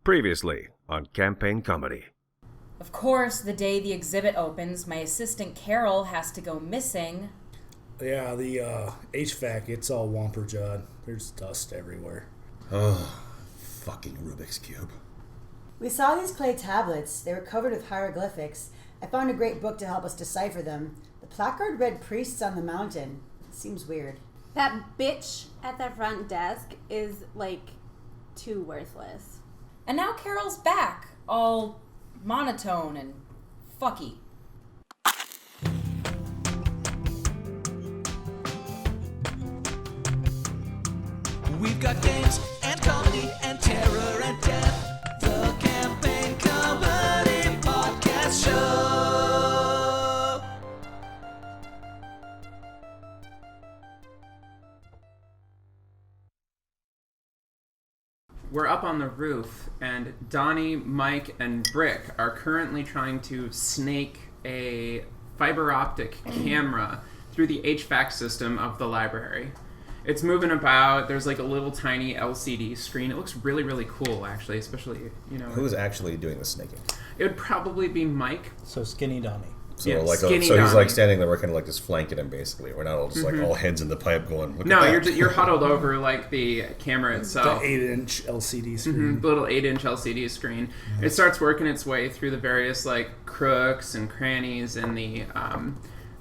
Previously on Campaign Comedy. Of course, the day the exhibit opens, my assistant Carol has to go missing. Yeah, the HVAC, it's all womper-jawed. There's dust everywhere. Oh, fucking Rubik's Cube. We saw these clay tablets. They were covered with hieroglyphics. I found a great book to help us decipher them. The placard read priests on the mountain. It seems weird. That bitch at the front desk is, too worthless. And now Carol's back, all monotone and fucky. We've got games and comedy and terror and death. The Campaign Comedy Podcast Show. We're up on the roof, and Donnie, Mike, and Brick are currently trying to snake a fiber optic camera through the HVAC system of the library. It's moving about. There's a little tiny LCD screen. It looks really, really cool, actually, especially, Who's actually doing the snaking? It would probably be Mike. So skinny Donnie. So Yeah, he's Donnie. standing there, we're kind of just flanking him, basically. We're not all just all heads in the pipe going. No, you're huddled over the camera itself. The 8-inch LCD screen. The little 8-inch LCD screen. Mm-hmm. It starts working its way through the various crooks and crannies in the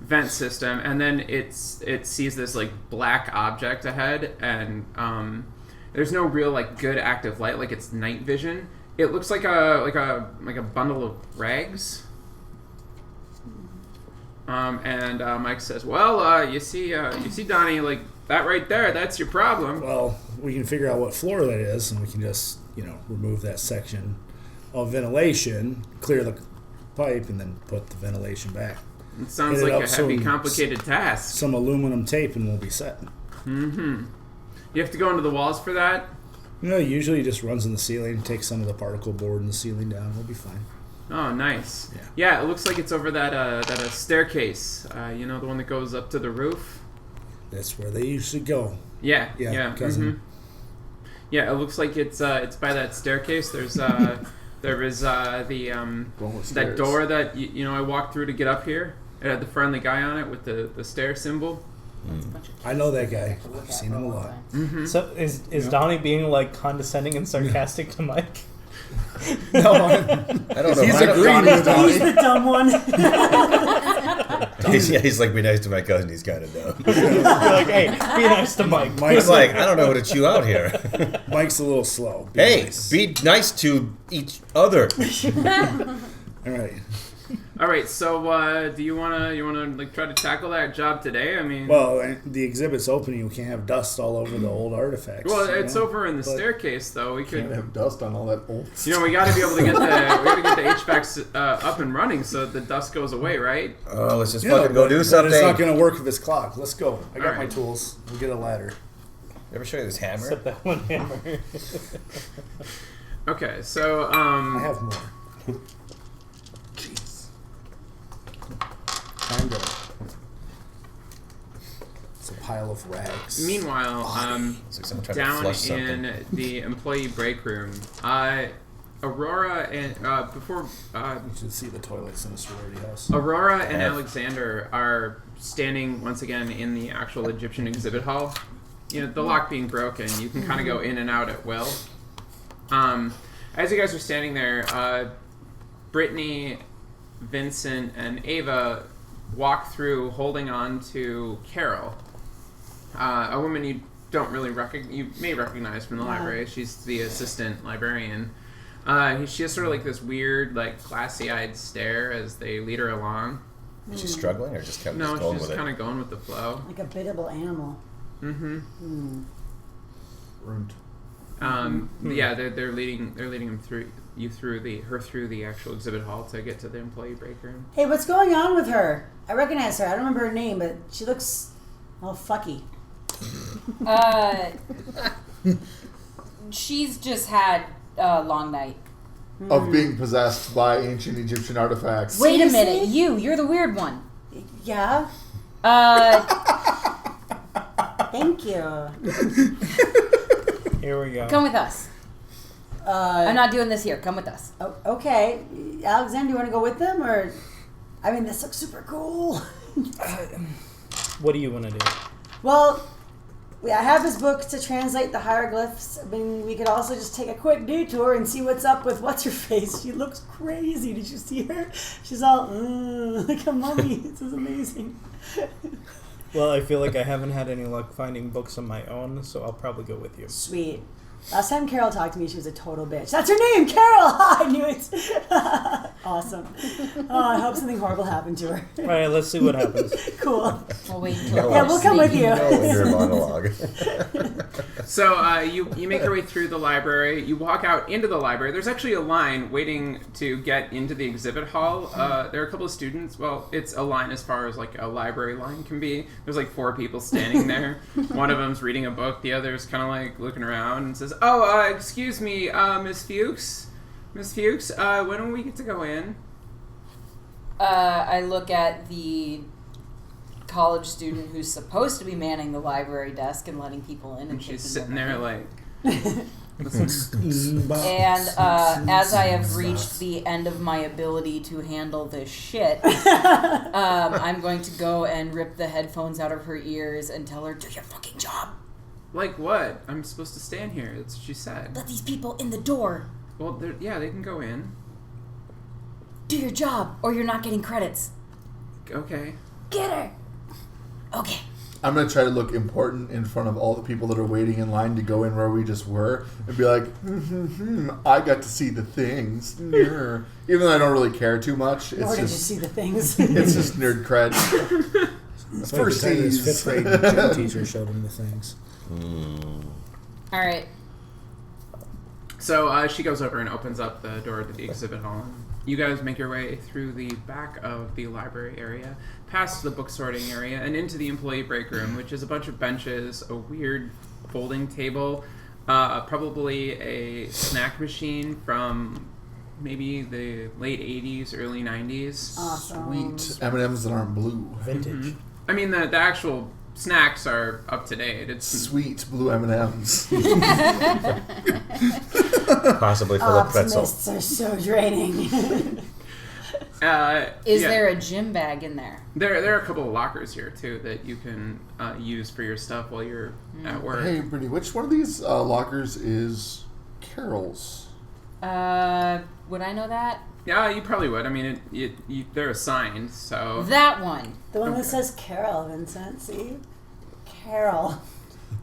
vent system, and then it sees this black object ahead, and there's no real good active light, it's night vision. It looks like a bundle of rags. And Mike says, "Well, you see, Donnie, that right there. That's your problem." Well, we can figure out what floor that is, and we can just, remove that section of ventilation, clear the pipe, and then put the ventilation back. It sounds like a heavy, complicated task. Some aluminum tape, and we'll be set. Mm-hmm. You have to go into the walls for that? Usually it just runs in the ceiling, takes some of the particle board in the ceiling down. We'll be fine. Oh, nice. Yeah, it looks like it's over that staircase. The one that goes up to the roof. That's where they usually go. Yeah. Cousin. Mm-hmm. Yeah, it looks like it's by that staircase. There is that door that I walked through to get up here. It had the friendly guy on it with the stair symbol. I know that guy. I've seen him a lot. Mm-hmm. So is Donnie being condescending and sarcastic to Mike? No, I don't know. He's agreeing with Donnie. He's the dumb one. He's be nice to my cousin. He's kind of dumb. You're like, hey, be nice to Mike. Mike's I don't know how to chew out here. Mike's a little slow. Be nice to each other. All right. So do you wanna try to tackle that job today? I mean, well, the exhibit's opening. We can't have dust all over the old artifacts. Well, it's over in the staircase, though. We can't have dust on all that old stuff. We got to be able to get the HVAC up and running so the dust goes away, right? Oh, let's just fucking go do something. It's not going to work with this clock. Let's go. I got my tools. We'll get a ladder. Ever show you this hammer? Except that one hammer. Okay, so I have more. It's a pile of rags. Meanwhile, down in the employee break room, Aurora and before you should see the toilets in the sorority house. Aurora and Alexander are standing once again in the actual Egyptian exhibit hall. The lock being broken, you can kind of go in and out at will. As you guys are standing there, Brittany, Vincent, and Ava walk through holding on to Carol, a woman you don't really you may recognize from the library. She's the assistant librarian. She has sort of this weird, glassy-eyed stare as they lead her along. Is she struggling or just kind of going with it? No, she's just kind of going with the flow. Like a biddable animal. Mm-hmm. Ruined. Yeah, they're leading him through the actual exhibit hall to get to the employee break room. Hey, what's going on with her? I recognize her. I don't remember her name, but she looks all fucky. She's just had a long night. Of being possessed by ancient Egyptian artifacts. Wait a minute, you're the weird one. Yeah? Thank you. Here we go. Come with us. I'm not doing this here. Come with us. Okay. Alexander, do you want to go with them? Or, I mean, this looks super cool. What do you want to do? Well, I have his book to translate the hieroglyphs. I mean, we could also just take a quick detour and see what's up with what's-her-face. She looks crazy. Did you see her? She's all, like a mummy. This is amazing. Well, I feel like I haven't had any luck finding books on my own, so I'll probably go with you. Sweet. Last time Carol talked to me, she was a total bitch. That's her name, Carol! I knew it. Awesome. Oh, I hope something horrible happened to her. All right, let's see what happens. Cool. We'll wait until Yeah, we'll come with you. Your monologue. So you make your way through the library. You walk out into the library. There's actually a line waiting to get into the exhibit hall. There are a couple of students. Well, it's a line as far as like a library line can be. There's like 4 people standing there. One of them's reading a book. The other's kind of like looking around and says, "Oh, excuse me, Miss Fuchs. Miss Fuchs, when do we get to go in?" I look at the college student who's supposed to be manning the library desk and letting people in, And she's sitting their there money. like, And as I have reached the end of my ability to handle this shit, I'm going to go and rip the headphones out of her ears and tell her, "Do your fucking job. like what? I'm supposed to stand here. That's what she said. Let these people in the door. Well, yeah, they can go in. Do your job, or you're not getting credits. Okay. Get her." Okay. I'm going to try to look important in front of all the people that are waiting in line to go in where we just were and be like, I got to see the things. Even though I don't really care too much. It's Nor did you just, see the things. it's just nerd cred. That's why every time his 5th grade gym teacher showed him the things. All right. So she goes over and opens up the door to the exhibit hall. You guys make your way through the back of the library area, past the book sorting area, and into the employee break room, which is a bunch of benches, a weird folding table, probably a snack machine from maybe the late 80s, early 90s. Awesome. Sweet. M&M's that aren't blue. Vintage. I mean, the actual snacks are up to date. It's Sweet blue M&M's. Possibly full of pretzel. Optimists are so draining. Is there a gym bag in there? There are a couple of lockers here, too, that you can use for your stuff while you're at work. Hey, Brittany, which one of these lockers is Carol's? Would I know that? Yeah, you probably would. I mean, they're assigned, so... That one. The one that says Carol, Vincent. See? Carol.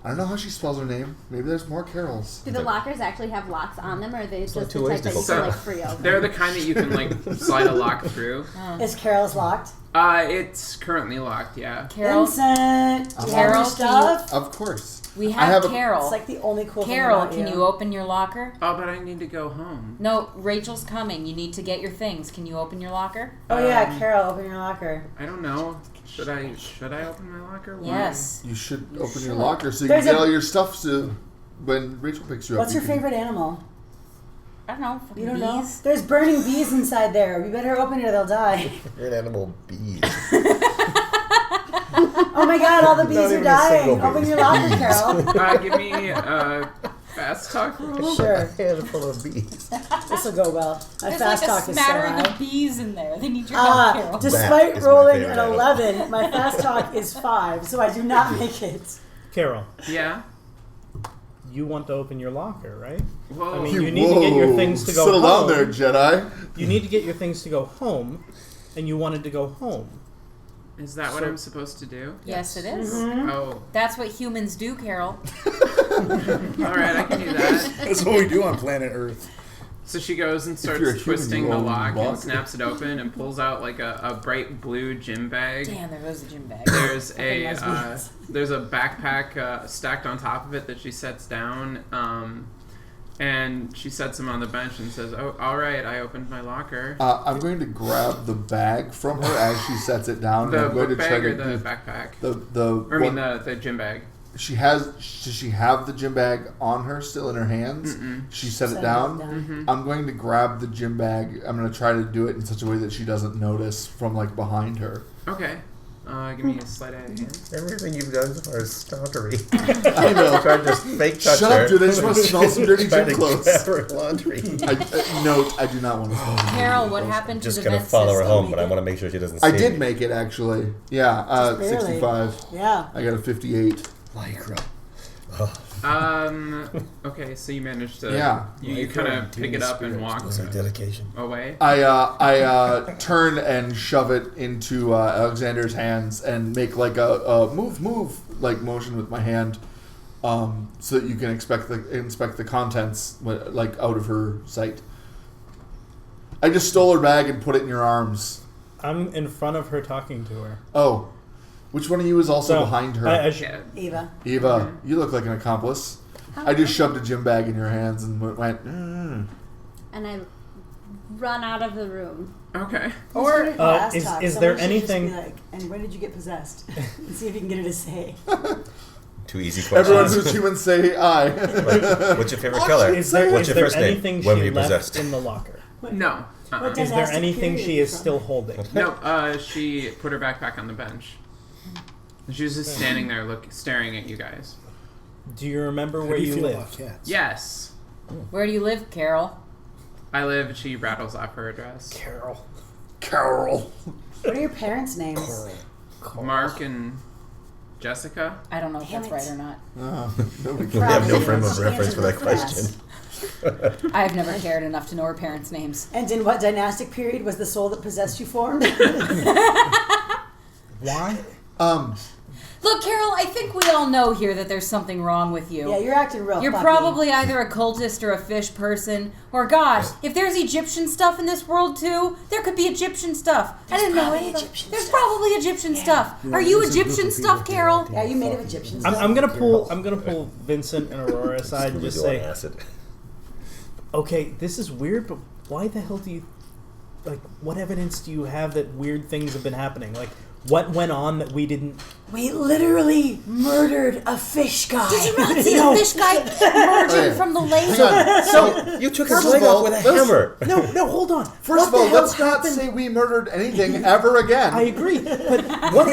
I don't know how she spells her name. Maybe there's more Carols. Do the lockers actually have locks on them, or are they just like the 2 type ways that to you go. can So, like free open? they're the kind that you can, like, slide a lock through. Is Carol's locked? It's currently locked, yeah. Carol. Vincent, do you have Carol, your stuff? Of course. We I have have a- Carol. It's like the only cool Carol, thing about can you open your locker? Oh, but I need to go home. No, Rachel's coming. You need to get your things. Can you open your locker? Oh yeah, Carol, open your locker. I don't know. Should I open my locker? Why? Yes. You should open should. your locker so you There's can get a- all your stuff so when Rachel picks you up. What's you your can- favorite animal? I don't know. Fucking You don't bees. know? There's burning bees inside there. We better open it or they'll die. You're an animal bees. Oh my god, all the bees Not are even a single dying. Open bee. your locker, Carol. Give me a fast talk roll. Sure. Handful of bees. This will go well. My There's fast like a talk is so smattering high. of bees in there. They need your help, Carol. Despite That is my rolling favorite an animal. 11, my fast talk is 5, so I do not make it. Carol, Yeah? you want to open your locker, right? Whoa. I mean, you need to get your things to go Settle home. down there, Jedi. You need to get your things to go home, and you wanted to go home. Is that what So- I'm supposed to do? Yes, it is. Oh. That's what humans do, Carol. Alright, I can do that. That's what we do on planet Earth. So she goes and you're a starts human, twisting you the own lock locker. and snaps it open and pulls out like a bright blue gym bag. Damn, there goes the gym bag. There's a Recognize me. there's a backpack stacked on top of it that she sets down, and she sets him on the bench and says, "Oh, all right, I opened my locker." I'm going to grab the bag from her as she sets it down. and The I'm going book to try bag or to the backpack? the Or I mean the gym bag. she has. Does she have the gym bag on her still in her hands? She set it down. I'm going to grab the gym bag. I'm going to try to do it in such a way that she doesn't notice from like behind her. Okay. Give me a sleight of hand. Everything you've done so far is stottery. I know. Tried to fake touch Shut her. up, dude. I just want to smell some dirty Trying gym to clothes. grab her laundry. Note, I do not want to smell dirty Carol, gym what clothes. happened to Just the gonna vent follow her system? home, but I want to make sure she doesn't see I did me. make it, actually. Yeah, Just barely. 65. Yeah. I got a 58. Lycra. Okay, so you managed to. Yeah. You kind of pick it up and walk That's our dedication. away. I turn and shove it into Alexander's hands and make like a move like motion with my hand, so that you can inspect the contents like out of her sight. I just stole her bag and put it in your arms. I'm in front of her talking to her. Oh, which one of you is also So, behind her? Yeah. Eva. Eva, you look like an accomplice. I just shoved a gym bag in your hands and went. And I run out of the room. Okay. Or is there anything- Like, and when did you get possessed? And see if you can get her to say. Two easy Everyone questions. who's human say aye. What's your favorite color? Is there, What's is your there first name? anything When were she you left possessed? in the locker? No. What Is there Dynastic anything period she are is you still from? holding? No, she put her backpack on the bench. She was just standing there, staring at you guys. Do you remember How where do you feel live? about cats? Yes. Where do you live, Carol? I live. She rattles off her address. Carol. Carol. What are your parents' names? Mark and Jessica. I don't know if Damn that's it. right or not. Nobody We have no Probably. frame of She reference for that answered with question. I've never cared enough to know her parents' names. And in what dynastic period was the soul that possessed you formed? Why? Look, Carol, I think we all know here that there's something wrong with you. Yeah, you're acting real You're fucky. probably either a cultist or a fish person. Or gosh, if there's Egyptian stuff in this world too, there could be Egyptian stuff. I didn't know probably any of that. Egyptian There's stuff. probably Egyptian stuff. You know, Are you there's a group Egyptian of stuff, people Carol? that Yeah, you made of fuck Egyptian Carol. stuff. I'm gonna pull Vincent and Aurora aside and just Really say, on acid. okay, this is weird, but why the hell do you, like, what evidence do you have that weird things have been happening? Like, what went on that we didn't? We literally murdered a fish guy. Did you not see the fish guy emerging Okay. from the lake? Hang on. So you took his First of leg all, off with a let's- hammer. No, hold on. First of What all, the hell let's not happened? say we murdered anything ever again. I agree, but what?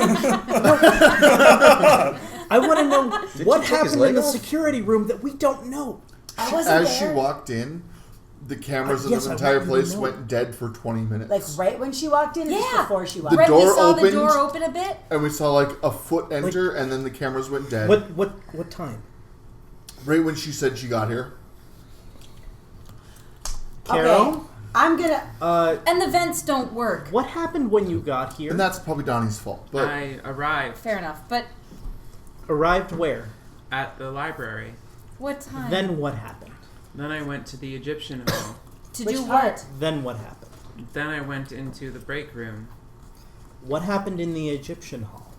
I want to know what you take his happened in leg the off? security room that we don't know. I wasn't As she there. walked in, the cameras in Yes, the I entire want you to place know. went dead for 20 minutes. Like right when she walked in, or just Yeah. before she walked The in? Right, we door saw the opened. door open a bit. And we saw like a foot enter, and then the cameras went dead. What time? Right when she said she got here. Carol, Okay, I'm gonna. And the vents don't work. what happened when you got here? And that's probably Donnie's fault. But I arrived Fair enough. But Arrived where? at the library. what time? Then what happened? Then I went to the Egyptian hall. to Which do part? what? Then what happened? Then I went into the break room. What happened in the Egyptian hall?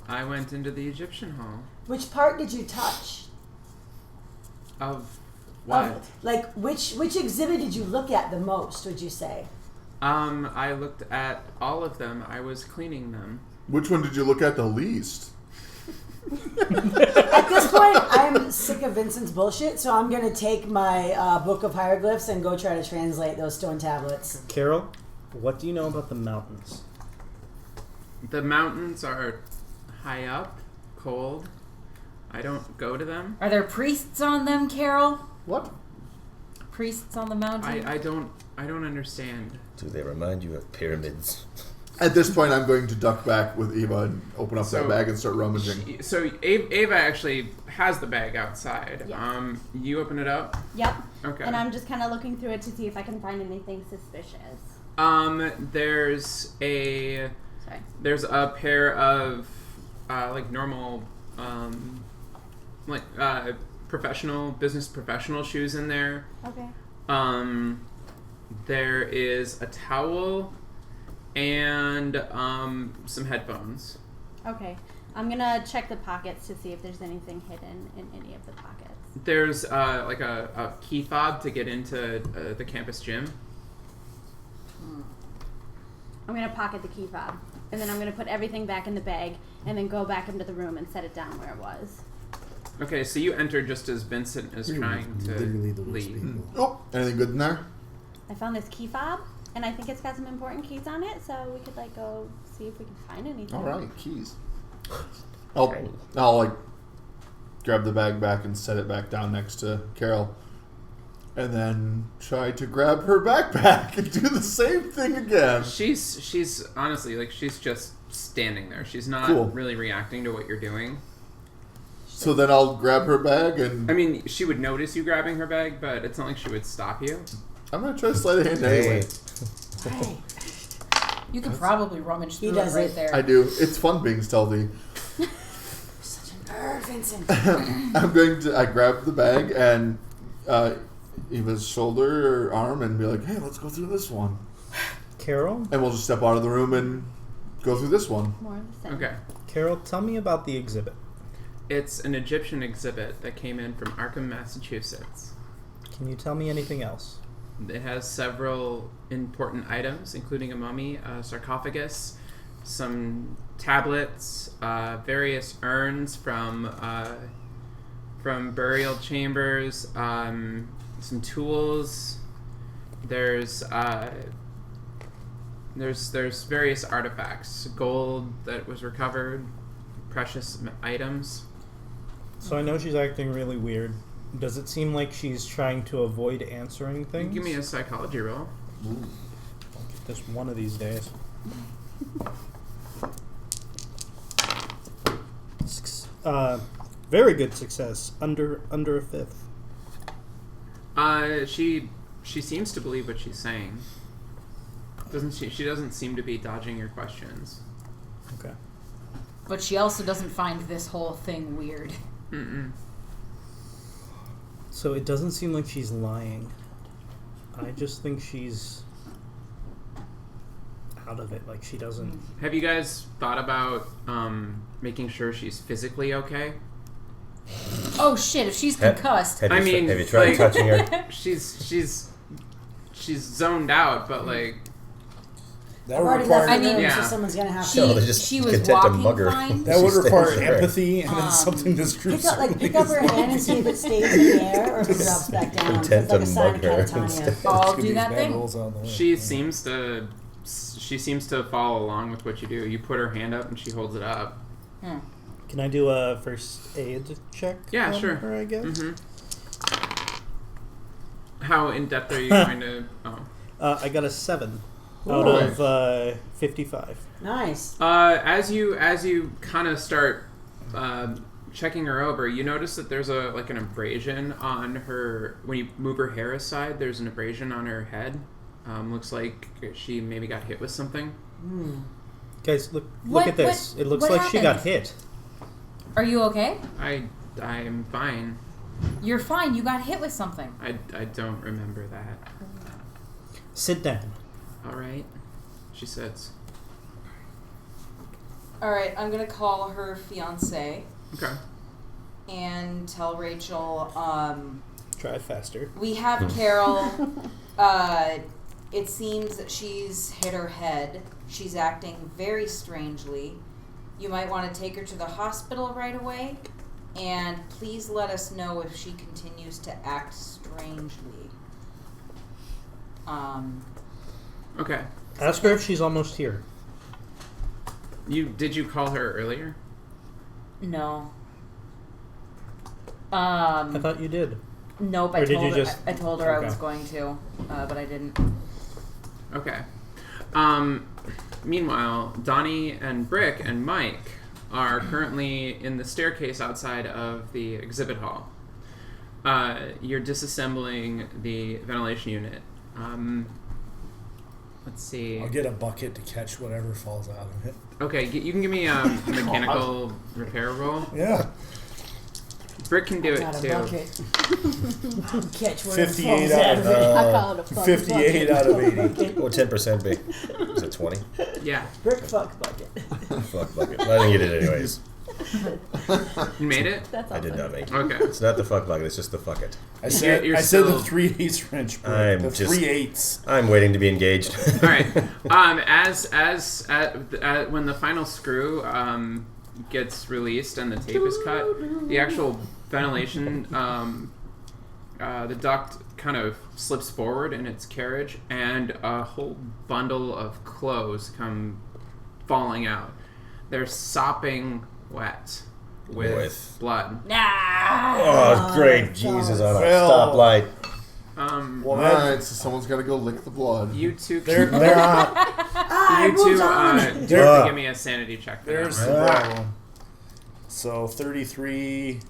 I went into the Egyptian hall. Which part did you touch? Of what? Like which exhibit did you look at the most? Would you say? I looked at all of them. I was cleaning them. which one did you look at the least? At this point, I'm sick of Vincent's bullshit, so I'm gonna take my book of hieroglyphs and go try to translate those stone tablets. Carol, what do you know about the mountains? The mountains are high up, cold. I don't go to them. Are there priests on them, Carol? What? Priests on the mountain? I don't understand. Do they remind you of pyramids? At this point, I'm going to duck back with Eva and open up So- that bag and start rummaging. So Ava actually has the bag outside. Yeah. You open it up. Yep. Okay. And I'm just kind of looking through it to see if I can find anything suspicious. There's a pair of like normal business professional shoes in there. Okay. There is a towel and some headphones. Okay. I'm gonna check the pockets to see if there's anything hidden in any of the pockets. There's like a key fob to get into the campus gym. I'm gonna pocket the key fob, and then I'm gonna put everything back in the bag, and then go back into the room and set it down where it was. Okay, so you enter just as Vincent is trying to Literally the worst leave. people. Oh, anything good in there? I found this key fob and I think it's got some important keys on it, so we could like go see if we can find anything. All right, keys. I'll like grab the bag back and set it back down next to Carol, and then try to grab her backpack and do the same thing again. She's honestly like she's just standing there. She's not really reacting to what you're doing. So then I'll grab her bag and... I mean, she would notice you grabbing her bag, but it's not like she would stop you. I'm going to try to slide a hand anyway. Hey. You could probably rummage through it does right it. there. I do. It's fun being stealthy. Such a nerd, Vincent. I grab the bag and Eva's shoulder or arm and be like, hey, let's go through this one. Carol? And we'll just step out of the room and go through this one. More of the same. Okay. Carol, tell me about the exhibit. It's an Egyptian exhibit that came in from Arkham, Massachusetts. Can you tell me anything else? It has several important items, including a mummy, a sarcophagus, some tablets, various urns from burial chambers, some tools. There's various artifacts, gold that was recovered, precious items. So I know she's acting really weird. Does it seem like she's trying to avoid answering things? Give me a psychology roll. I'll get this one of these days. Very good success. Under a fifth. She seems to believe what she's saying. Doesn't she? She doesn't seem to be dodging your questions. Okay. But she also doesn't find this whole thing weird. Mm-mm. So it doesn't seem like she's lying. I just think she's out of it. Like she doesn't. Have you guys thought about making sure she's physically okay? Oh shit! If she's concussed, Have you tried like, touching her? She's zoned out, but like That I've would already require left the room, Yeah. so someone's gonna have she, No, they're just she was content to walking mug her. fine. that would She require stays there. empathy and then something this group. pick up her hand and see if it stays in the air or if it drops back down. Content It's like to a sign mug of her catatonia. instead. I'll do that thing. she seems to follow along with what you do. You put her hand up and she holds it up. Can I do a first aid check? Yeah, on sure. her, I guess. Mm-hmm. How in depth are you going to? Oh. I got a 7 out of 55. Nice. As you kind of start checking her over, you notice that there's an abrasion on her. When you move her hair aside, there's an abrasion on her head. Looks like she maybe got hit with something. Guys, look What- at this. what- It looks what like she got happened? hit. Are you okay? I am fine. You're fine. You got hit with something. I don't remember that. Sit down. All right, she sits. All right, I'm gonna call her fiance Okay. and tell Rachel. Try faster. We have Carol. It seems that she's hit her head. She's acting very strangely. You might want to take her to the hospital right away, and please let us know if she continues to act strangely. Okay. Ask her if she's almost here. Did you call her earlier? No. I thought you did. Nope. Or did you just- I told her I Okay. was going to, but I didn't. Okay. Meanwhile, Donnie and Brick and Mike are currently in the staircase outside of the exhibit hall. You're disassembling the ventilation unit. Let's see. I'll get a bucket to catch whatever falls out of it. Okay, you can give me a mechanical repair roll. Yeah. Brick can do it Not a too. bucket. Catch whatever 58 falls out out of of it. I call it a fuck 58 out of 80. What would 10% be? Is it 20? Yeah, Brick fuck bucket. Fuck bucket. I think you did it anyways. you made it. That's I did awesome. not make it. Okay. It's not the fuck bucket, it's just the fuck it. I said You're I said the still- 3/8 wrench. Brick. I'm The just- 3/8. I'm waiting to be engaged. All right. When the final screw gets released and the tape is cut, the actual ventilation, the duct kind of slips forward in its carriage, and a whole bundle of clothes come falling out. They're sopping wet with blood. Nah. Oh, great. Jesus on a stoplight. Well, alright, so someone's got to go lick the blood. You two They're can... not. You two give me a sanity check. For There's that, the right? problem. So 33.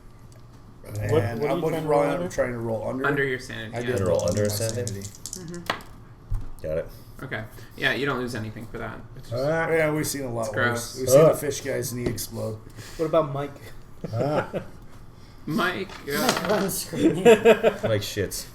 And What are I'm you looking trying to roll I'm under? trying to roll under. Under your sanity. I yeah. did roll under my a sanity? Got it. Okay. Yeah, you don't lose anything for that. It's just- Yeah, we've seen a lot It's worse. gross. We've seen the fish guy's knee explode. What about Mike? Mike. Mike runs screaming. Like shits.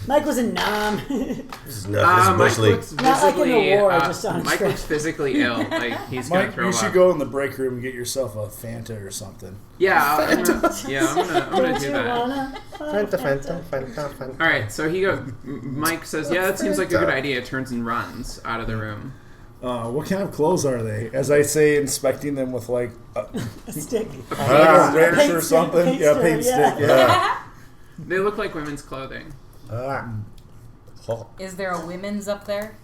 Mike was a nom. This is not Mike Bushley. looks Not like in the visibly. war, just on Mike track. looks physically ill. Like he's gonna Mike, throw you up. should go in the break room and get yourself a Fanta or something. Yeah, I'm gonna do that. Fanta. All right, so Mike says, "Yeah, that seems like a good idea." Turns and runs out of the room. What kind of clothes are they? As I say, inspecting them with like A stick. like a wrench Paint or stick, something. paint Yeah, stick, paint yeah. stick. Yeah. They look like women's clothing. Is there a women's up there?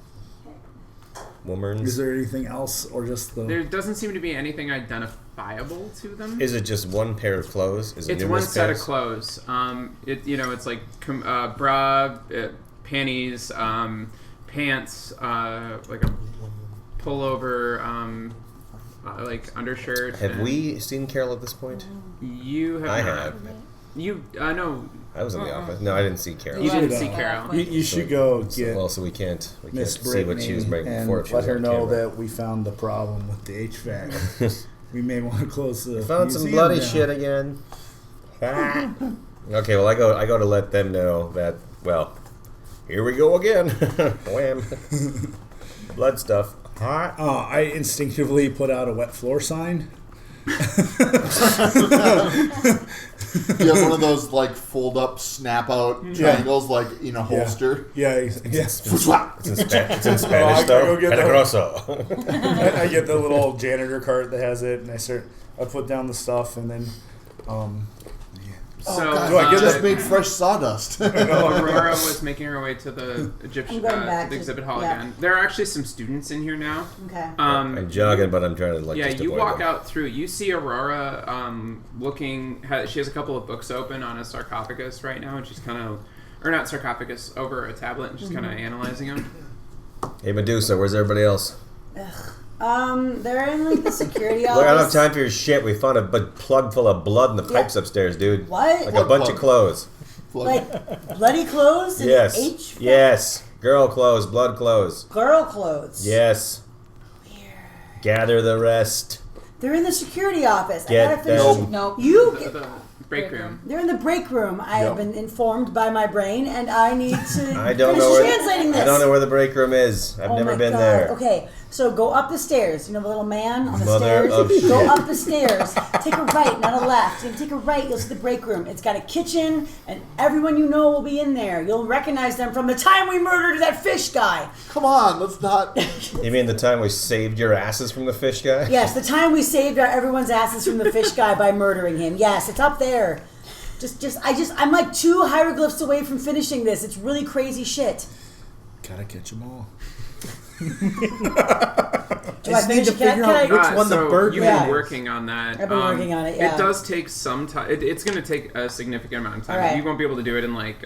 Is Woman's. there anything else, or just the? There doesn't seem to be anything identifiable to them. Is it just one pair of clothes? Is it It's one numerous set of pairs? clothes. It's like bra, panties, pants, like a pullover, like undershirt. Have and we seen Carol at this point? You have. I not. have. You no. I was in the office. No, I didn't see Carol. You didn't should, see Carol. You should go So, get so we can't Miss see what she was Brittany making and before if she let was her on know camera. that we found the problem with the HVAC. We may want to close the. Found some museum bloody down. shit again. Okay, well I go to let them know that. Well, here we go again. Wham. Blood stuff. I instinctively put out a wet floor sign. You have one of those like fold up, snap out triangles, like in a holster. Yeah, It's in Spanish I though. go get the- Peligroso. I get the little janitor cart that has it, and I put down the stuff, and then So God, Do I I get just that? made fresh sawdust. Aurora was making her way to the Egyptian I'm going back to the to- exhibit hall yeah. again. There are actually some students in here now. Okay. I'm jogging, but I'm trying to like. Yeah, just you avoid walk them. out through. You see Aurora looking. She has a couple of books open on a sarcophagus right now, and she's kind of, or not sarcophagus, over a tablet, and she's kind of analyzing them. Hey Medusa, where's everybody else? They're in like the security office. Look, I don't have time for your shit. We found a plug full of blood in the pipes Yeah. upstairs, dude. What? Like What a bunch plug? of clothes. Like bloody clothes and Yes. H Yes. Girl clothes, blood clothes. girl clothes. Yes. Gather the rest. They're in the security office. Get I gotta finish. them. Nope. You. The break room. They're in the break room. I have Yep. been informed by my brain, and I need to I don't finish know where translating this. I don't know where the break room is. I've Oh never my been God. there. Okay, so go up the stairs. You know the little man on the Mother stairs? of Go shit. up the stairs. Take a right, not a left. You take a right, you'll see the break room. It's got a kitchen, and everyone you know will be in there. You'll recognize them from the time we murdered that fish guy. Come on, let's not. You mean the time we saved your asses from the fish guy? Yes, the time we saved everyone's asses from the fish guy by murdering him. Yes, it's up there. I'm like 2 hieroglyphs away from finishing this. It's really crazy shit. Gotta catch them all. Do I just need finish to it? figure out Can I- which one the so bird You've Yeah. been working on that. I've been working on it, yeah. It does take some time. It's going to take a significant amount of time. All right. You won't be able to do it in like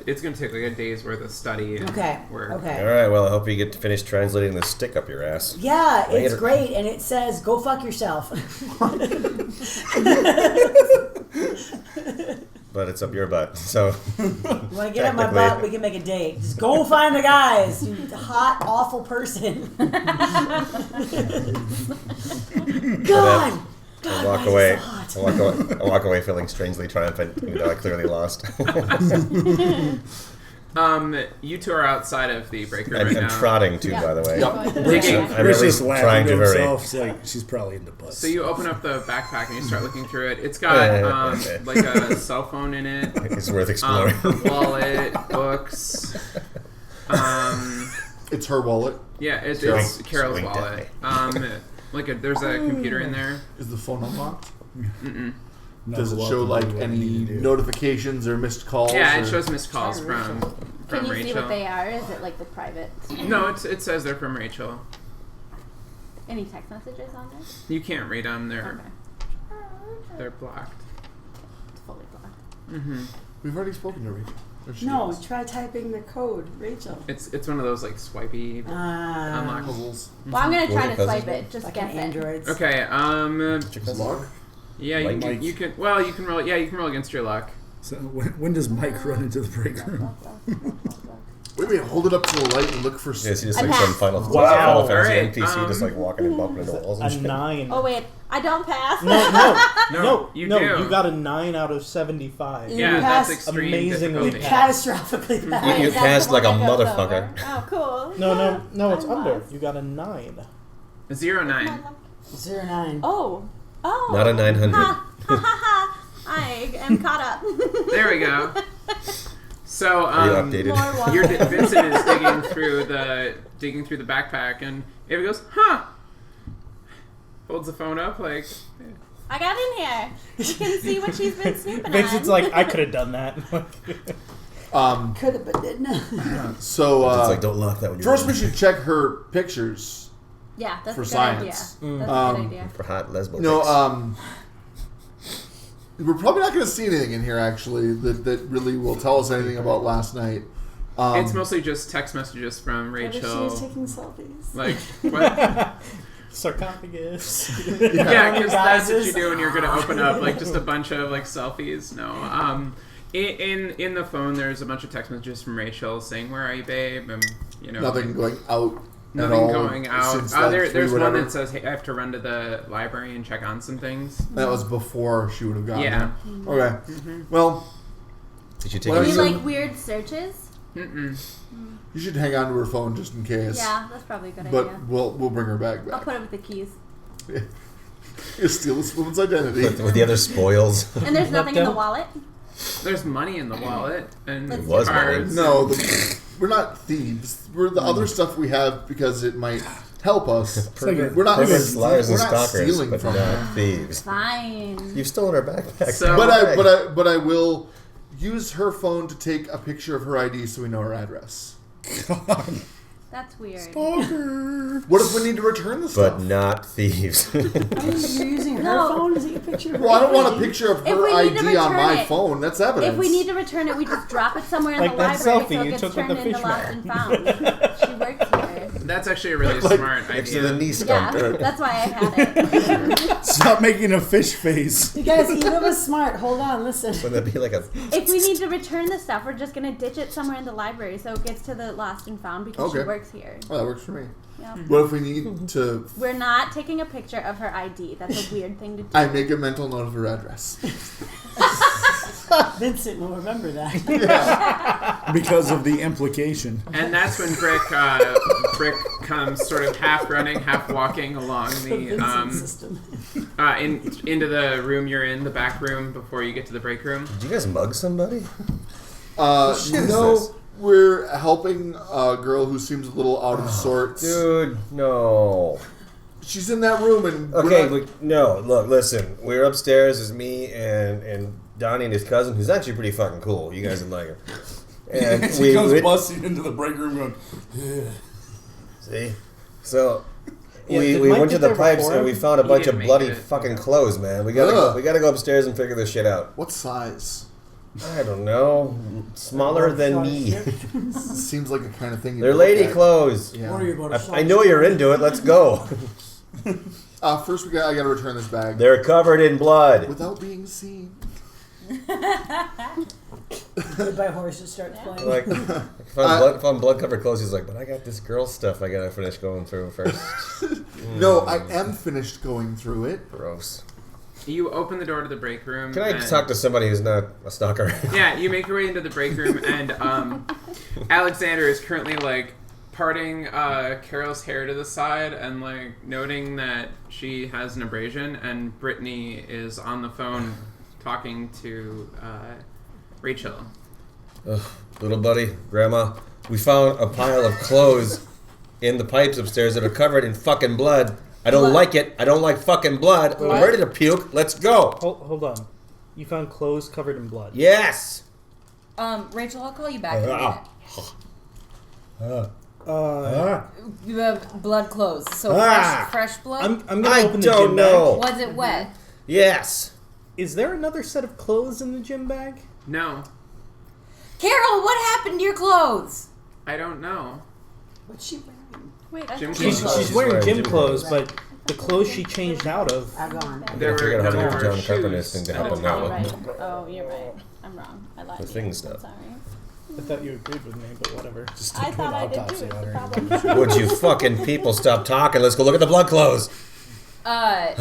it's going to take like a day's worth of study. And Okay. work. Okay. All right. Well, I hope you get to finish translating this stick up your ass. Yeah, it's Later. great, and it says "Go fuck yourself." But it's up your butt. So You want to get up my Technically- butt? We can make a date. Just go find the guys. You hot, awful person. God. I God, walk why away. is it so hot? I walk away feeling strangely triumphant, even though I clearly lost. You two are outside of the break room I'm, right I'm now. trotting too, Yeah. by the way. Digging. I'm at Rich least is laughing trying to hurry. himself. It's like she's probably into butts. So you open up the backpack and you start looking through it. It's got like a cell phone in it, It's worth exploring. wallet, books. It's her wallet. Yeah, it's Swing- Carol's swing wallet. There's a computer in there. Is the phone unlocked? Does it Level show up like and do what any you need to do. notifications or missed calls? Yeah, it or- shows missed calls from Can you Rachel. see what they are? Is it like the private? No, it says they're from Rachel. Any text messages on there? You can't read them. Okay. They're blocked. It's fully blocked. Mm-hmm. We've already spoken to Rachel. Or she No, is. try typing the code, Rachel. It's one of those like swipey unlock. Puzzles. Well, I'm gonna try What to are the swipe puzzles? it. Just Like guess an it. Androids. Okay. Log? Yeah, Like you can. Well, you can roll. Yeah, you can roll against your luck. So when does Mike run into the break room? Wait, hold it up to the light and look for. Yeah, see, just I'm like some passed. Final Wow. Fantasy Alright, NPC just like walking and bumping into walls and A shit. 9. Oh wait, I don't pass. No, you no, do. you got a 9 out of 75. You Yeah, passed- that's extreme Amazingly difficulty. Catastrophically bad. You That's passed the like a one that goes motherfucker. over. Oh, cool. No, it's I'm under. lost. You got a 9. 09. 09. Oh. Not a 900. Ha ha ha! I am caught up. There we go. So Are you updated? More water. Vincent is digging through the backpack, and Ava goes, "Huh." Holds the phone up like, I got in here. You can see what she's been snooping Vincent's on. like, I could have done that. Could have, but didn't. So It's like, don't lock that when you're first we running. should check her pictures. Yeah, that's For a good science. idea. That's a good idea. For hot lesbo No, pics. we're probably not going to see anything in here actually that really will tell us anything about last night. it's mostly just text messages from Maybe she Rachel. was taking selfies. Like, what? Sarcophagus. Yeah, because that's what Guys. you do when you're going to open up like just a bunch of like selfies. No. In the phone, there's a bunch of text messages from Rachel saying, "Where are you, babe?" And Nothing going out. Nothing at all going out. since, like, There's 3 one whatever. that says, "Hey, I have to run to the library and check on some things." That was before she would have gotten Yeah. there. Okay. Well, Did you take Well, Any so- like weird searches? Mm-mm. you should hang on to her phone just in case. Yeah, that's probably a good But idea. we'll bring her back. I'll put it with the keys. You steal this woman's identity. with the other spoils? And there's nothing in the them? wallet. There's money in the wallet and It was money. cards. No, we're not thieves. We're the other stuff we have because it might help us. like we're not Perverts, liars, and we're not stalkers, stealing but from not her. thieves. Fine. You've stolen her backpack. So- But I will use her phone to take a picture of her ID so we know her address. That's weird. What if we need to return the But stuff? not thieves. You're using her No. phone to take a picture of her. Well, I don't want a picture of If her we need to ID on return my it- phone. That's evidence. If we need to return it, we just drop it somewhere in Like the that library selfie so it you gets took with turned the into fish lost man. and found. She works here. That's actually a really Like, smart Next to the idea. knee stump. Yeah, that's why I had it. Stop making a fish face. You guys, Eva was smart. Hold on, listen. Wouldn't that be like a... If we need to return the stuff, we're just gonna ditch it somewhere in the library so it gets to the lost and found because she Okay. works here. Oh, that works for me. Yep. What if we need to? We're not taking a picture of her ID. That's a weird thing to do. I make a mental note of her address. Vincent will remember that. Because of the implication. And that's when Brick comes sort of half running, half walking along the Vincent system. into the room you're in, the back room before you get to the break room. Did you guys mug somebody? Shit is no, this? we're helping a girl who seems a little out of sorts. Dude, no. She's in that room and we're Okay, not- no, look, listen. We're upstairs. It's me and Donnie and his cousin, who's actually pretty fucking cool. You guys would like her. And She comes busting into the break room going, "Yeah." see? So... Yeah, we did we Mike went to get the there pipes before and we him? found a He bunch of didn't make bloody it. fucking clothes, man. We gotta Ugh. go upstairs and figure this shit out. What size? I don't know. Smaller than me. Seems like the kind of thing. They're lady clothes. Yeah. Worry about a I know you're into it. Let's go. First, I gotta return this bag They're covered in blood. without being seen. Goodbye Horse just starts playing. Like, if I'm blood covered clothes, he's like, but I got this girl stuff I gotta finish going through first. No, I am finished going through it. Gross. You open the door to the break room. Can I and- talk to somebody who's not a stalker? Yeah, you make your way into the break room, and Alexander is currently like parting Carol's hair to the side and like noting that she has an abrasion, and Brittany is on the phone talking to Rachel. Ugh, little buddy, grandma, we found a pile of clothes in the pipes upstairs that are covered in fucking blood. I don't like it. I don't like fucking blood. I'm ready to puke. Let's go. Hold on. You found clothes covered in blood. Yes. Rachel, I'll call you back in a minute. You have blood clothes. So fresh blood? I'm gonna open the gym know. Was it wet? Yes. Is there another set of clothes in the gym bag? No, Carol, what happened to your clothes? I don't know. What's she wearing? Wait, I Gym thought- clothes. She's wearing gym clothes, clothes. but the clothes she changed out of. Are gone. There were figured out how to no get John Carpenter's shoes. thing to Oh, happen you're now. right. Oh, you're right. I'm wrong. I lied The to thing you. stuff. I'm sorry. I thought you agreed with me, but whatever. Just I put thought I did too. autopsy It's on the her. problem. Would you fucking people stop talking? Let's go look at the blood clothes. Uh,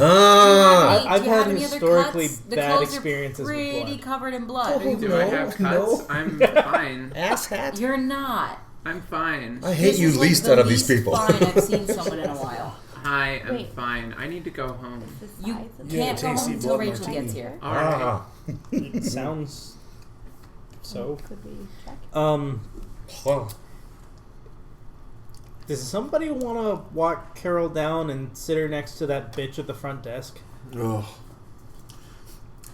I've do you have had any other historically cuts? The bad clothes are experiences with pretty blood. covered in blood. Do I have cuts? no. I'm fine. Asshat. You're not. I'm fine. I hate This you is like least the out of these least people. Fine I've seen someone in a while. I am Wait. fine. I need to go home. The You size of Yeah, can't go tasty home until blood Rachel martini. gets here. All right. Ah. It sounds so. Could we check? Does somebody want to walk Carol down and sit her next to that bitch at the front desk? Ugh.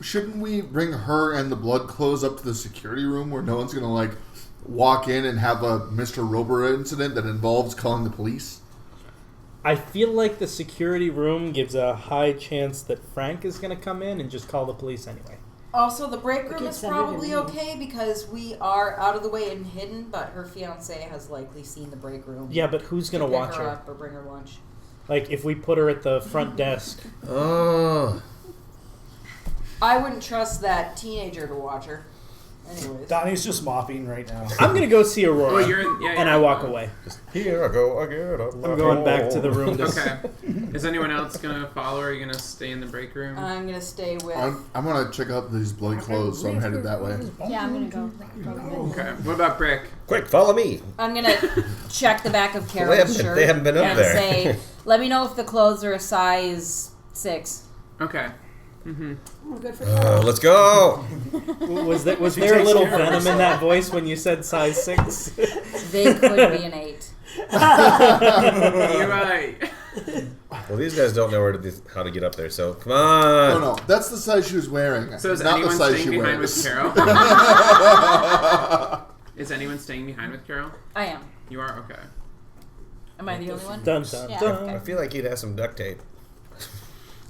Shouldn't we bring her and the blood clothes up to the security room where no one's gonna like walk in and have a Mr. Rober incident that involves calling the police? I feel like the security room gives a high chance that Frank is going to come in and just call the police anyway. Also, the break room could is send her to probably me. okay because we are out of the way and hidden, but her fiance has likely seen the break room. Yeah, but who's going to pick watch her? up or bring her lunch. Like, if we put her at the front desk. Oh. I wouldn't trust that teenager to watch her. Anyways. Donnie's just mopping right now. I'm going to go see Aurora. Oh, you're in, yeah, and yeah. I walk away. Here I go again. I'm going back to the room. Okay. Is anyone else gonna follow, or are you gonna stay in the break room? I'm gonna stay with. I'm gonna check out these blood clothes, so I'm headed that way. Yeah, I'm gonna go. Okay. What about Brick? Quick, follow me. I'm gonna check the back of They Carol's haven't- shirt they haven't been up and there. say, "Let me know if the clothes are a size 6." Okay. Mm-hmm. We're good for Let's go. Was there a little venom in that voice when you said size 6? They could be an 8. You're right. Well, these guys don't know how to get up there, so come No, on. no, that's the size she was wearing. So is not the anyone size staying she behind wears. with Carol? Is anyone staying behind with Carol? I am. You are? Okay. Am I the only one? Dun, dun, Yeah. dun. I feel like he'd have some duct tape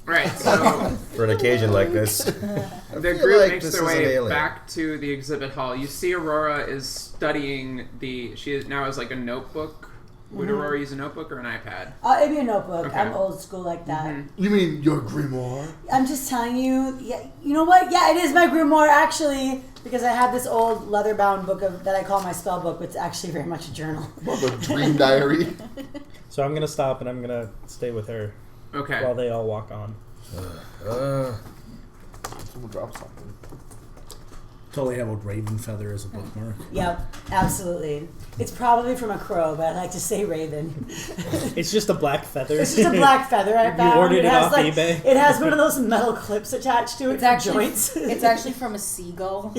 Right, so for an occasion like this. the feel group like makes this their is an way alien. back to the exhibit hall. You see Aurora is studying she is now has like a notebook. Would Aurora use a notebook or an iPad? It'd be a notebook. Okay. I'm old school like that. You mean your grimoire? I'm just telling you. Yeah, you know what? Yeah, it is my grimoire actually, because I have this old leather-bound book that I call my spell book, but it's actually very much a journal. Well, the dream diary. So I'm going to stop and I'm going to stay with her Okay. while they all walk on. Someone drop something. Totally have a raven feather as a bookmark. Yep, absolutely. It's probably from a crow, but I like to say raven. It's just a black feather. It's just a black feather I found. ordered it has off eBay? It has one of those metal clips attached to it It's for actually joints. it's actually from a seagull.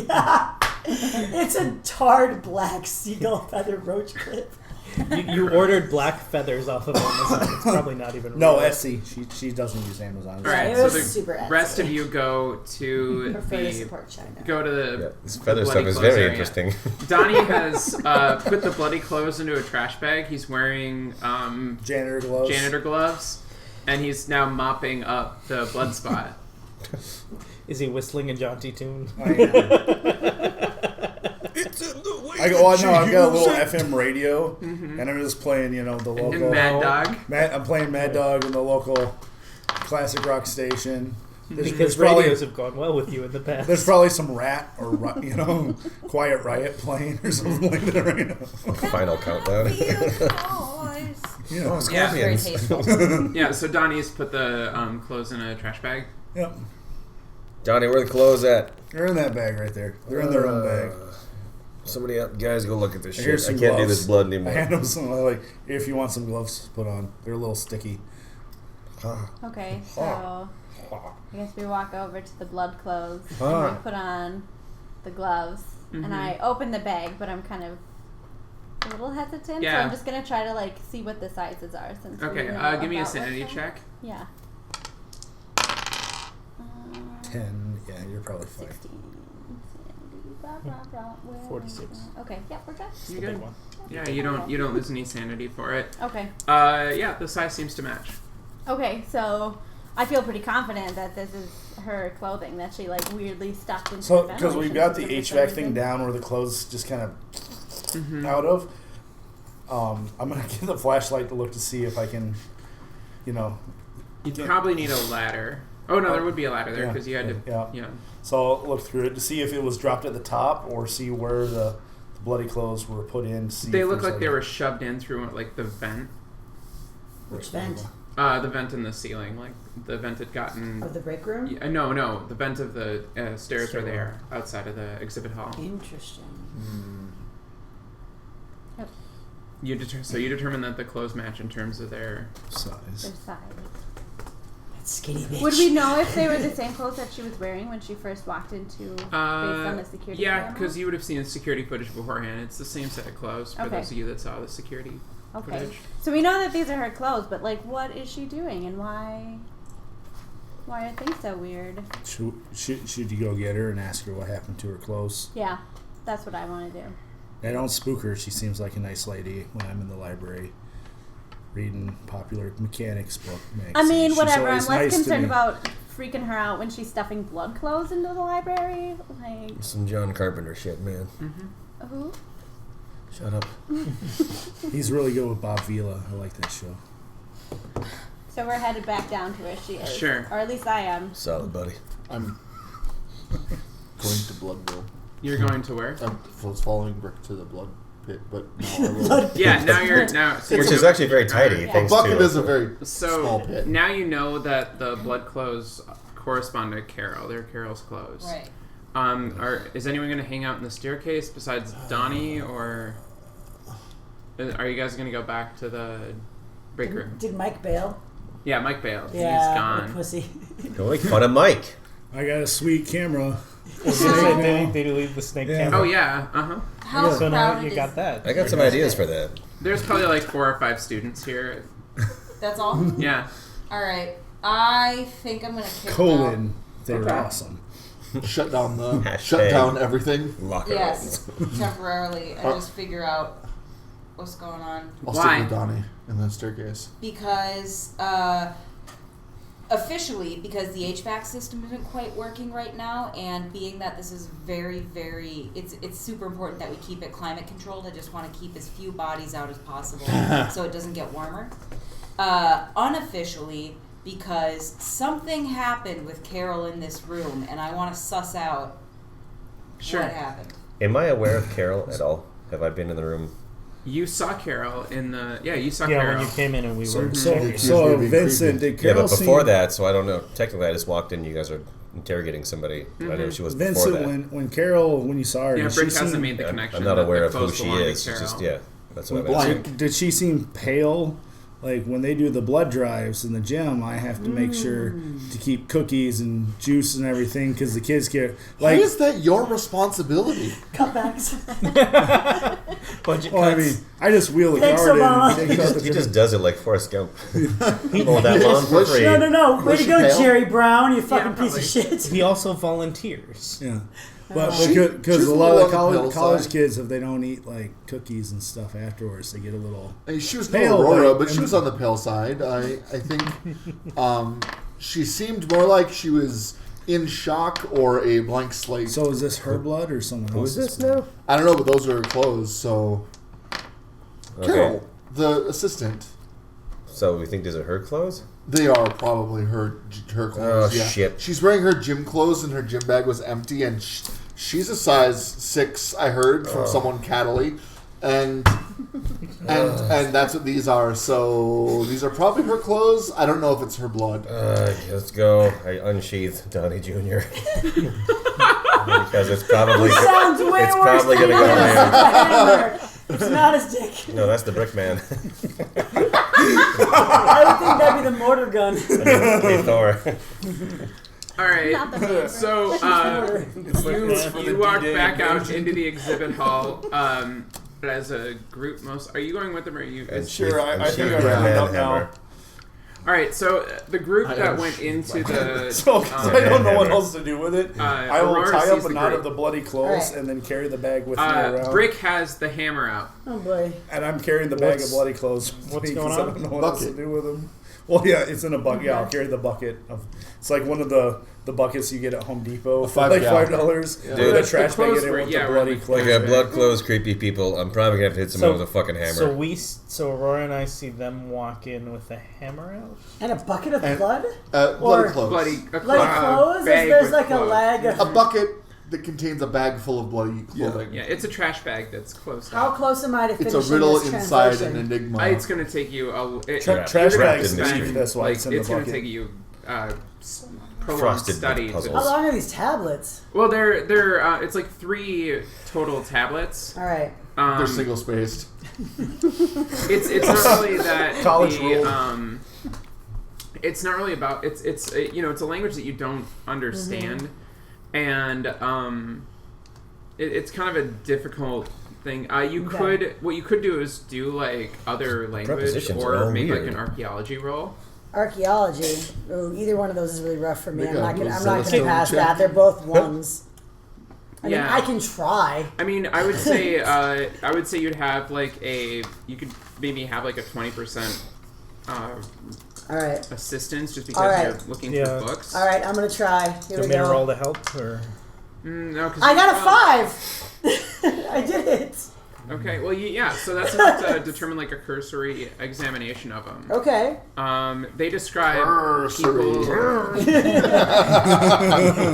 It's a tarred black seagull feather roach clip. You ordered black feathers off of Amazon. It's probably not even No, real. Etsy. She doesn't use Amazon. All right. it So was the super rest Etsy. of you go to Prefer to the support China. go to the Yeah, this feather bloody stuff is clothes very area. interesting. Donnie has put the bloody clothes into a trash bag. He's wearing Janitor gloves. janitor gloves, and he's now mopping up the blood spot. Is he whistling a jaunty tune? I go, oh no, I've got a little FM radio, and I'm just playing, the local. And Mad Dog. I'm playing Mad Dog in the local classic rock station. Because probably radios have gone well with you in the past. there's probably some Rat or Quiet Riot playing or something like that right now. Final countdown. Yeah. Yeah. Very Scorpions. tasteful. Yeah, so Donnie's put the clothes in a trash bag. Yep. Johnny, where are the clothes at? They're in that bag right there. They're in their own bag. Somebody else, guys, go look at this shit. Here's I some can't do gloves. this blood I anymore. hand them some, like, if you want some gloves to put on. They're a little sticky. Okay, so I guess we walk over to the blood clothes and Huh. I put on the gloves and I open the bag, but I'm kind of a little hesitant, so Yeah. I'm just gonna try to see what the sizes are since we Okay, know give me a about sanity what's in- check. Yeah. 10, Yeah, you're probably fine. 16. Blah, blah, blah. Where 46. Okay, yeah, we're good. It's the You big good? one. Yeah, you don't lose any sanity for it. Okay. Yeah, the size seems to match. Okay, so I feel pretty confident that this is her clothing that she like weirdly stuffed into. So, the because we've got the ventilation HVAC system thing for some down where the clothes just kind of Mm-hmm. out of, I'm going to get the flashlight to look to see if I can, You'd get- probably need a ladder. Oh no, there would be a ladder there Yeah, because you had to. yeah. So I'll look through it to see if it was dropped at the top or see where the bloody clothes were put in. To see They if look there's like they were shoved in through like the vent. Which vent? The vent in the ceiling, like the vent had gotten. Of the break room? Yeah, no, the vent of the stairs were there outside of the exhibit hall. Interesting. You determine that the clothes match in terms of their size. their size. That skinny bitch. Would we know if they were the same clothes that she was wearing when she first walked into based on the security Yeah, camera? because you would have seen the security footage beforehand. It's the same set of clothes for Okay. those of you that saw the security Okay. footage. So we know that these are her clothes, but like what is she doing and why are things so weird? Should you go get her and ask her what happened to her clothes? Yeah. That's what I want to do. I don't spook her. She seems like a nice lady when I'm in the library reading popular mechanics book. I mean, She's whatever. I'm always less nice to concerned me. about freaking her out when she's stuffing blood clothes into the library. Like, Some John Carpenter shit, man. who? Shut up. He's really good with Bob Vila. I like that show. So we're headed back down to where she is. Sure. Or at least I am. Solid, buddy. I'm going to Bloodville. You're going to where? I was following Brick to the blood pit, but now I will. Yeah, now you're now. So Which you're is actually very tidy. Yeah. Thanks Bucket to is a very So small pit. now you know that the blood clothes correspond to Carol. They're Carol's clothes. Right. Is anyone going to hang out in the staircase besides Donnie, or are you guys going to go back to the break room? Did Mike bail? Yeah, Mike bailed. Yeah, He's what a gone. pussy. Don't make fun of Mike. I got a sweet camera. Did you leave the snake Yeah. camera? Oh yeah, How So now crowded you is got that. I got some ideas for that. There's probably like 4 or 5 students here. That's all? Yeah. All right. I think I'm going to kick out. Colon. They're Okay. awesome. Shut down the Hashtag. shut down everything. Locker Yes, rooms. temporarily, and just figure out what's going on. I'll Why? stick with Donnie in the staircase. Because officially, because the HVAC system isn't quite working right now, and being that this is it's super important that we keep it climate controlled. I just want to keep as few bodies out as possible so it doesn't get warmer. Unofficially, because something happened with Carol in this room, and I want to suss out Sure. what happened. Am I aware of Carol at all? Have I been in the room? You saw Carol in the. Yeah, you saw Yeah, Carol. when you came in and we So, were. so, Accused me so of being Vincent, creepy. did Carol Yeah, but before seem, that, so I don't know. Technically, I just walked in. You guys are interrogating somebody. I know she was before Vincent, that. when Carol, when you saw her, Yeah, did she Brick hasn't seem, made the connection. I'm not that aware the of who clothes she belong to is. It's Carol. just that's what I'm Blind. asking. did she seem pale? Like when they do the blood drives in the gym, I have to make sure to keep cookies and juice and everything because the kids get Why like. is that your responsibility? Cutbacks. Budget Well, I cuts. mean, I just wheel the Thanks, card in. Obama. And He take out just, the he just does it like Forrest Gump. Mow that lawn for Was she- free. No. Way Was to she go, pale? Jerry Brown, you fucking piece of probably. shit. He also volunteers. Yeah. But She- because she's a a lot little of the on the pale college side. kids, if they don't eat like cookies and stuff afterwards, they get a little. I mean, she was Pale, no Aurora, like, but she and- was on the pale side. I think she seemed more like she was in shock or a blank slate. So is this her blood or someone Who is else's? this now? I don't know, but those are her clothes. So Okay. Carol, the assistant, So we think these are her clothes? they are probably her clothes. Oh, yeah. shit. She's wearing her gym clothes, and her gym bag was empty. And she's a size 6. I heard from someone cattily, and that's what these are. So these are probably her clothes. I don't know if it's her blood. Let's go. I unsheath Donnie Jr. Because it's probably Sounds way it's worse probably than gonna go the there. hammer. It's not his dick. No, that's the brick man. I would think that'd be the mortar gun. Hey, Thor. All right. Not the favorite. So you walk back out into the exhibit hall. As a group, are you going with them or are you? And Sure, I sheath think I'm brick round man up now. hammer. All right, so the group that went into the So I don't know what hammer. else to do with it. I will Aurora tie sees up a the knot group. of the bloody clothes Alright. and then carry the bag with me around. Brick has the hammer out. Oh boy. And I'm carrying the bag of What's- bloody clothes. what's because going I on? don't know what else to Bucket. do with them. Well, yeah, it's in a bucket. Yeah, I'll carry the bucket. It's like one of the buckets you get at Home Depot for like $5. $5. Yeah. Dude, The a trash bag clothes in it were- with yeah, the were bloody in the- clothes. Like blood clothes, creepy people. I'm probably gonna have to hit someone with a fucking hammer. So Aurora and I see them walk in with the hammer out. And a bucket of And- blood? Bloody clothes. Bloody Clothes? bag There's with like a clothes. lag A of... bucket that contains a bag full of bloody clothing. Yeah, it's a trash bag that's closed How out. close am I to It's finishing a riddle this inside translation? an enigma. It's going to take you Trash you're gonna bags spend, is deep, that's why like, it's in the going to bucket. take you prolonged Frosted study. puzzles. How long are these tablets? Well, they're it's like 3 total tablets. All right. They're single spaced. It's not really that College the, rule. it's not really about it's it's a language that you don't understand, and it's kind of a difficult thing. What you could do is do like other language Prepositions are or all make weird. like an archaeology roll. Archaeology. Ooh, either one of those is really rough for me. Make I'm a not little gonna Celestine pass check. that. They're both ones. I mean, Yeah. I can try. I mean, I would say you'd have like you could maybe have like a 20% All right. assistance just because All right. you're looking Yeah. through books. All right. I'm gonna try. Here Do you we want me to roll go. to help, or No, 'cause I got well, a 5. I did it. Okay, well, so that's enough to determine like a cursory examination of them. Okay. They describe Cursory. people.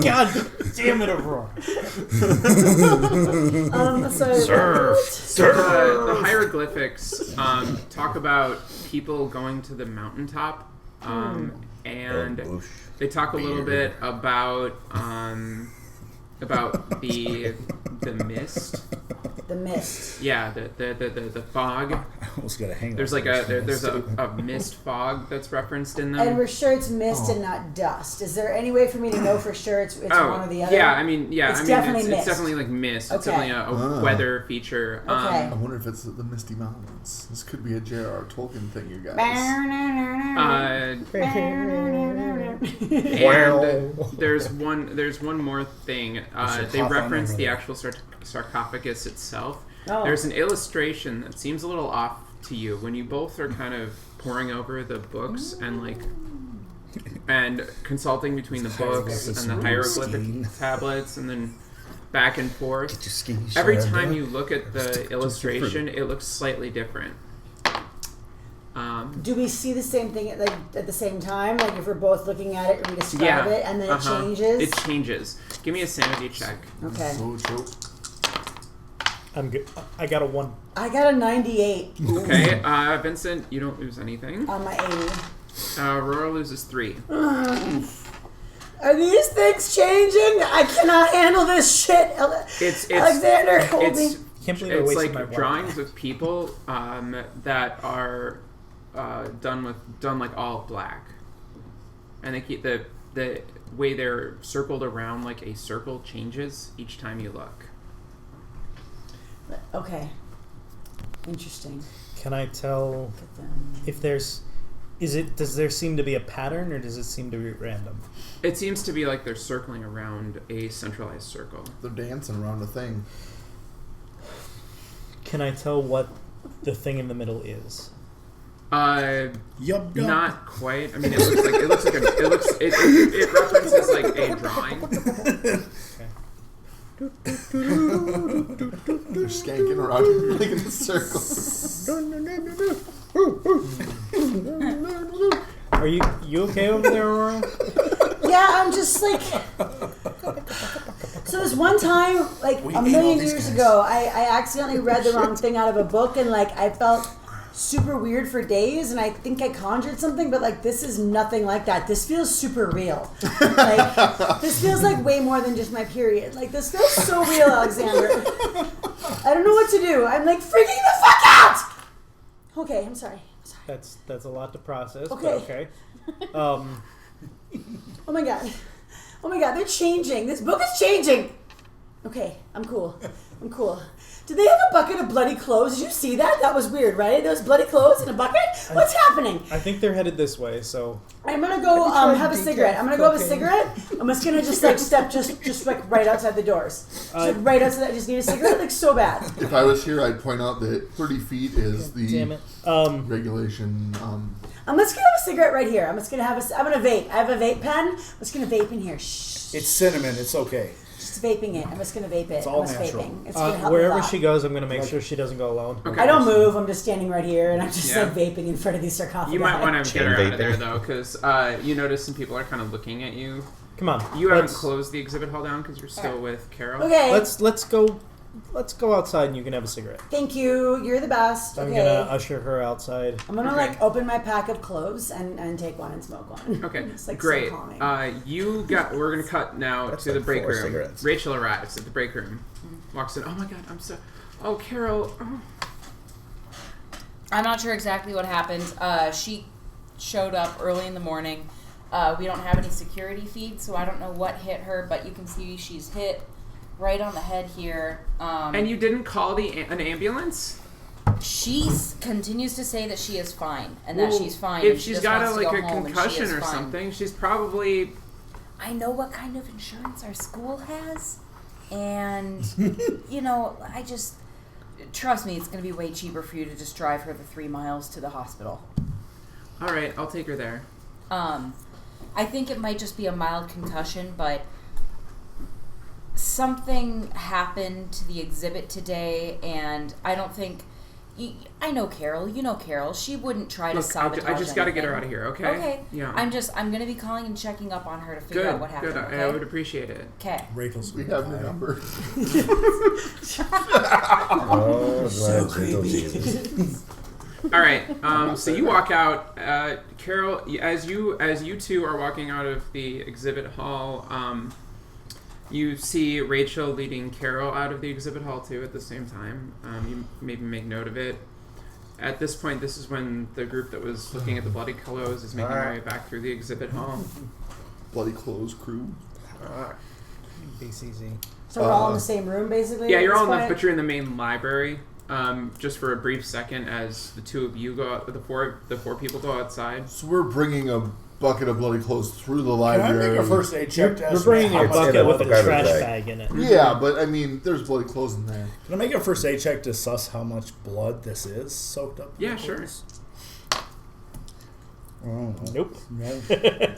God damn it, Aurora! So the hieroglyphics talk about people going to the mountaintop, and Oh, boosh. they talk a little bit about the mist. The mist. Yeah, the fog. I almost got a hangover. There's like there's a mist fog that's referenced in them. And we're sure it's mist and not dust. Is there any way for me to know for sure it's one or the other? Yeah, I mean, It's definitely it's mist. definitely like mist. It's Okay. definitely a weather feature. Okay. I wonder if it's the Misty Mountains. This could be a J.R.R. Tolkien thing, you guys. And there's one more thing. They cough on reference over the there. actual sarcophagus itself. Oh. There's an illustration that seems a little off to you when you both are kind of poring over the books and consulting between the books and the hieroglyphic tablets and then back and forth. Every time you look at the illustration, it looks slightly different. Do we see the same thing at the same time? Like if we're both looking at it and we describe it and then it changes? It changes. Give me a sanity check. Okay. So true. I'm good. I got a 1. I got a 98 Okay, Vincent, you don't lose anything. on my 80. Aurora loses 3. Are these things changing? I cannot handle this shit. It's Alexander, hold me. Can't believe I It's wasted my like 1. drawings of people that are done like all black, and they keep the way they're circled around like a circle changes each time you look. Okay. Interesting. Can I tell if there's? Does there seem to be a pattern, or does it seem to be random? It seems to be like they're circling around a centralized circle. They're dancing around a thing. Can I tell what the thing in the middle is? Yup. Not quite. I mean, it references like a drawing. They're skanking around like in a circle. Are you okay over there, Aurora? Yeah, I'm just like. So this one time, like a million years ago, I accidentally read the wrong thing out of a book, and like I felt super weird for days, and I think I conjured something, but like this is nothing like that. This feels super real. Like this feels like way more than just my period. Like this feels so real, Alexander. I don't know what to do. I'm like freaking the fuck out. Okay, I'm sorry. That's a lot to process. Okay. But okay. Oh my god. Oh my god, they're changing. This book is changing. Okay, I'm cool. I'm cool. Did they have a bucket of bloody clothes? Did you see that? That was weird, right? There was bloody clothes in a bucket? What's happening? I think they're headed this way, so... I'm gonna go have a cigarette. I'm gonna go have a cigarette. I'm just gonna step just like right outside the doors. Just like right outside. I just need a cigarette. Like so bad. If I was here, I'd point out that 30 feet is the Damn it. regulation. I'm just gonna have a cigarette right here. I'm gonna vape. I have a vape pen. I'm just gonna vape in here. Shh. It's cinnamon. It's okay. Just vaping it. I'm just gonna vape it. It's all I'm just natural. vaping. It's gonna help me a Wherever lot. she goes, I'm going to make sure she doesn't go alone. Okay. I don't move. I'm just standing right here, and I'm just Yeah. like vaping in front of these sarcophagi. You might want to get Chain her out of vaping. there though, because you notice some people are kind of looking at you. Come on. You haven't let's, closed the exhibit hall down because you're still with Carol. Okay. Let's go outside and you can have a cigarette. Thank you. You're the best. I'm Okay. going to usher her outside. I'm gonna Okay. like open my pack of cloves and take one and smoke one. Okay, It's like great. so calming. We're gonna cut now That's to the like break 4 room. cigarettes. Rachel arrives at the break room, walks in. Oh my god, oh Carol. Oh. I'm not sure exactly what happened. She showed up early in the morning. We don't have any security feeds, so I don't know what hit her, but you can see she's hit right on the head here. And you didn't call an ambulance? She continues to say that she is fine and that Well, she's fine. If and she she's just got wants to a go home and she concussion is or fine. something, she's probably. I know what kind of insurance our school has, and I just trust me, it's going to be way cheaper for you to just drive her the 3 miles to the hospital. All right, I'll take her there. I think it might just be a mild concussion, but something happened to the exhibit today, and I don't think. I know Carol. You know Carol. She wouldn't try to Look, sabotage I just got to get her anything. out of here, okay? Okay. Yeah. I'm going to be calling and checking up on her to figure out what happened. Good. Okay? I would appreciate it. Okay. Rachel's We have your number. Oh, my gentle Jesus. All right. So you walk out, Carol. As you two are walking out of the exhibit hall, you see Rachel leading Carol out of the exhibit hall too at the same time. You maybe make note of it. At this point, this is when the group that was looking at the bloody clothes is making their way back through the exhibit hall. Bloody clothes crew. BCZ. So we're all in the same room, basically. Yeah, at you're this all in the, point? but you're in the main library. Just for a brief second, as the two of you go out, the four people go outside. So we're bringing a bucket of bloody clothes through the Can I library. make a first aid check to We're estimate bringing how your much- bucket with a garbage trash bag. bag in it. Yeah, but I mean, there's bloody clothes in there. Can I make a first aid check to suss how much blood this is soaked up? Yeah, sure. Nope.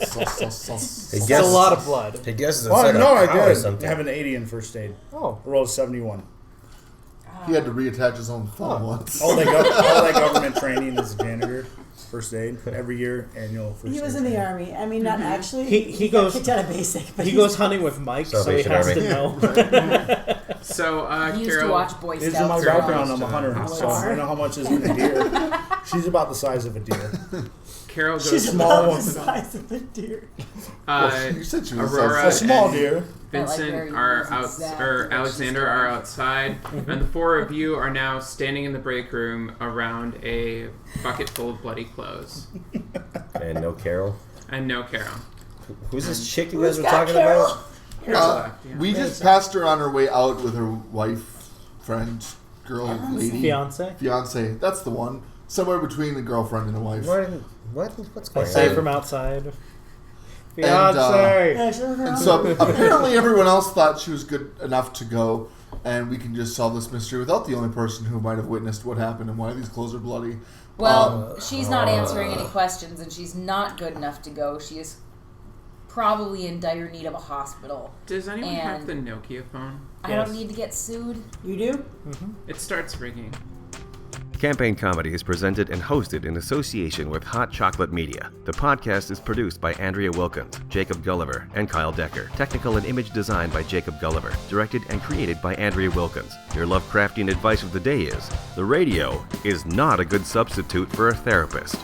Sus. Hey, It's guess- a lot of blood. He guesses Well, inside no, a I cow or did. I something. have an 80 in first aid. Oh. I rolled 71. He had to reattach his own thumb once. All that government training is janitor. First aid every year, annual first aid. He was in the army. I mean, not actually. He got goes- kicked out of basic. But He he's- goes hunting with Mike, so he Salvation has Army. to know. So, He used Carol. to watch Boy It's Scouts. in my Carol background. goes I'm a to hunter, the so hospital. I know how much is in a deer. She's about the size of a deer. Carol goes. She's to small about one. the size of a deer. You said she was Aurora A small and deer. Vincent Very are easy out, exact or directions Alexander to are go. outside, and the four of you are now standing in the break room around a bucket full of bloody clothes, And no Carol. and no Carol. Who's this chick you guys were got talking Carol? about? Carol's left, yeah. We just passed her on her way out with her wife, friend, girl, lady, Fiance. fiance. That's the one. Somewhere between a girlfriend and a wife. What's I going say on? from outside. And, Fiance. Yeah, she was And so apparently everyone else thought she was good enough to go, and we can just solve this mystery without the only person who might have witnessed what happened and why these clothes are bloody. Well, she's not answering any questions, and she's not good enough to go. She is probably in dire need of a hospital. Does anyone have And- the Nokia phone? I don't need to get sued. You do? It starts ringing. Campaign Comedy is presented and hosted in association with Hot Chocolate Media. The podcast is produced by Andrea Wilkins, Jacob Gulliver, and Kyle Decker. Technical and image design by Jacob Gulliver. Directed and created by Andrea Wilkins. Your Lovecraftian advice of the day is, the radio is not a good substitute for a therapist.